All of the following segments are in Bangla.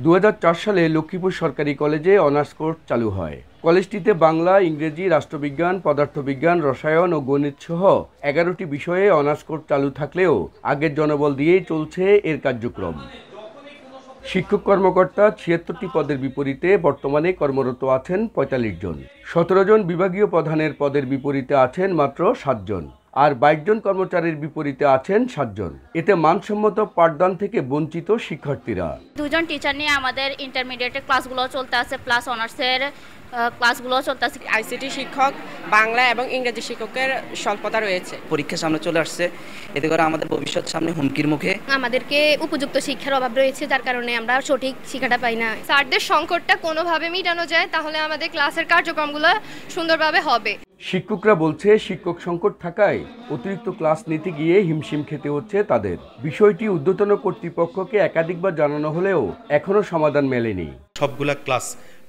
2004 সালে লক্ষ্মীপুর সরকারি কলেজে অনার্স কোর্স চালু হয়। কলেজটিতে বাংলা, ইংরেজি, রাষ্ট্রবিজ্ঞান, পদার্থবিজ্ঞান, রসায়ন ও গণিত সহ 11টি বিষয়ে অনার্স কোর্স চালু থাকলেও আগের জনবল দিয়েই চলছে এর কার্যক্রম। শিক্ষক কর্মকর্তা 76টি পদের বিপরীতে বর্তমানে কর্মরত আছেন 45 জন। 17 জন বিভাগীয় প্রধানের পদের বিপরীতে আছেন মাত্র 7 জন, আর 22 জন কর্মচারীর বিপরীতে আছেন 7 জন। এতে মানসম্মত পাঠদান থেকে বঞ্চিত শিক্ষার্থীরা। 2 জন টিচার নিয়ে আমাদের ইন্টারমিডিয়েটের ক্লাসগুলো চলতে আছে, প্লাস অনার্সের ক্লাসগুলো চলতে আছে। আইসিটি শিক্ষক, বাংলা এবং ইংরেজি শিক্ষকের স্বল্পতা রয়েছে। পরীক্ষা সামনে চলে আসছে, এতে করে আমাদের ভবিষ্যৎ সামনে হুমকির মুখে। আমাদেরকে উপযুক্ত শিক্ষার অভাব রয়েছে, যার কারণে আমরা সঠিক শিক্ষাটা পাই না। স্যারদের সংকটটা কোনোভাবে মেটানো যায় তাহলে আমাদের ক্লাসের কার্যক্রমগুলো সুন্দরভাবে হবে। শিক্ষকরা বলছে, শিক্ষক সংকট থাকায় অতিরিক্ত ক্লাস নিতে গিয়ে হিমশিম খেতে হচ্ছে তাদের। বিষয়টি ঊর্ধ্বতন কর্তৃপক্ষকে একাধিকবার জানানো হলেও এখনও সমাধান মেলেনি। সবগুলা ক্লাস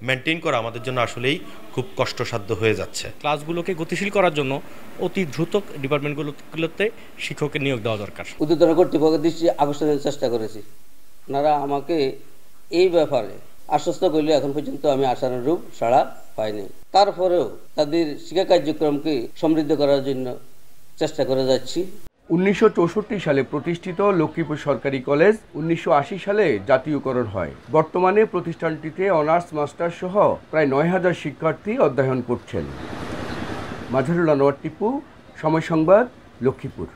মেনটেন করা আমাদের জন্য আসলেই খুব কষ্টসাধ্য হয়ে যাচ্ছে। ক্লাসগুলোকে গতিশীল করার জন্য অতি দ্রুত ডিপার্টমেন্টগুলোতে শিক্ষকের নিয়োগ দেওয়া দরকার। ঊর্ধ্বতন কর্তৃপক্ষের দৃষ্টি আকর্ষণের চেষ্টা করেছি, ওনারা আমাকে এই ব্যাপারে আশ্বস্ত করলে এখন পর্যন্ত আমি আশানুরূপ সাড়া পাইনি। তারপরেও তাদের শিক্ষা কার্যক্রমকে সমৃদ্ধ করার জন্য চেষ্টা করে যাচ্ছি। 1964 সালে প্রতিষ্ঠিত লক্ষ্মীপুর সরকারি কলেজ 1980 সালে জাতীয়করণ হয়। বর্তমানে প্রতিষ্ঠানটিতে অনার্স, মাস্টার সহ প্রায় 9000 শিক্ষার্থী অধ্যয়ন করছেন। মাজহারুল আনোয়ার টিপু, সময় সংবাদ, লক্ষ্মীপুর।